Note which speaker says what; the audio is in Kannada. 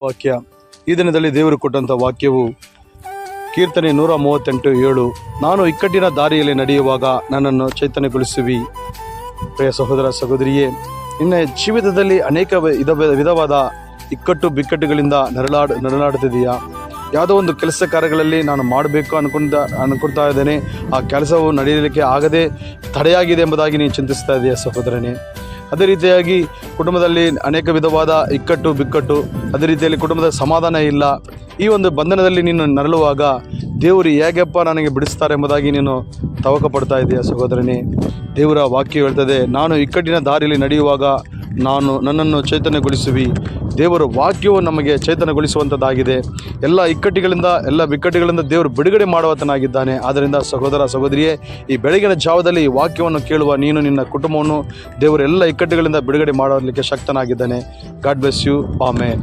Speaker 1: ವಾಕ್ಯ ಈ ದಿನದಲ್ಲಿ ದೇವರು ಕೊಟ್ಟಂಥ ವಾಕ್ಯವು ಕೀರ್ತನೆ 138:7. ನಾನು ಇಕ್ಕಟ್ಟಿನ ದಾರಿಯಲ್ಲಿ ನಡೆಯುವಾಗ ನನ್ನನ್ನು ಚೈತನ್ಯಗೊಳಿಸುವಿ. ಪ್ರಿಯ ಸಹೋದರ ಸಹೋದರಿಯೇ, ನಿನ್ನ ಜೀವಿತದಲ್ಲಿ ಅನೇಕ ವಿಧವಾದ ಇಕ್ಕಟ್ಟು ಬಿಕ್ಕಟ್ಟುಗಳಿಂದ ನರಳಾಡುತ್ತಿದೆಯಾ? ಯಾವುದೋ ಒಂದು ಕೆಲಸ ಕಾರ್ಯಗಳಲ್ಲಿ ನಾನು ಮಾಡಬೇಕು ಅನ್ಕೊಳ್ತಾ ಇದ್ದೇನೆ, ಆ ಕೆಲಸವು ನಡೆಯಲಿಕ್ಕೆ ಆಗದೆ ತಡೆಯಾಗಿದೆ ಎಂಬುದಾಗಿ ನೀನು ಚಿಂತಿಸ್ತಾ ಇದೆಯಾ ಸಹೋದರನೇ? ಅದೇ ರೀತಿಯಾಗಿ ಕುಟುಂಬದಲ್ಲಿ ಅನೇಕ ವಿಧವಾದ ಇಕ್ಕಟ್ಟು ಬಿಕ್ಕಟ್ಟು, ಅದೇ ರೀತಿಯಲ್ಲಿ ಕುಟುಂಬದ ಸಮಾಧಾನ ಇಲ್ಲ. ಈ ಒಂದು ಬಂಧನದಲ್ಲಿ ನೀನು ನರಳುವಾಗ ದೇವರು ಹೇಗೆಪ್ಪ ನನಗೆ ಬಿಡಿಸ್ತಾರೆ ಎಂಬುದಾಗಿ ನೀನು ತವಕ ಪಡ್ತಾ ಇದೆಯಾ ಸಹೋದರನೇ? ದೇವರ ವಾಕ್ಯ ಹೇಳ್ತದೆ, ನಾನು ಇಕ್ಕಟ್ಟಿನ ದಾರಿಯಲ್ಲಿ ನಡೆಯುವಾಗ ನನ್ನನ್ನು ಚೈತನ್ಯಗೊಳಿಸುವಿ. ದೇವರ ವಾಕ್ಯವು ನಮಗೆ ಚೈತನ್ಯಗೊಳಿಸುವಂಥದ್ದಾಗಿದೆ. ಎಲ್ಲ ಇಕ್ಕಟ್ಟುಗಳಿಂದ ಎಲ್ಲ ಬಿಕ್ಕಟ್ಟುಗಳಿಂದ ದೇವರು ಬಿಡುಗಡೆ ಮಾಡುವತನಾಗಿದ್ದಾನೆ. ಆದ್ದರಿಂದ ಸಹೋದರ ಸಹೋದರಿಯೇ, ಈ ಬೆಳಗಿನ ಜಾವದಲ್ಲಿ ಈ ವಾಕ್ಯವನ್ನು ಕೇಳುವ ನೀನು ನಿನ್ನ ಕುಟುಂಬವನ್ನು ದೇವರು ಎಲ್ಲ ಇಕ್ಕಟ್ಟುಗಳಿಂದ ಬಿಡುಗಡೆ ಮಾಡಲಿಕ್ಕೆ ಶಕ್ತನಾಗಿದ್ದಾನೆ. God bless you. ಆಮೆನ್.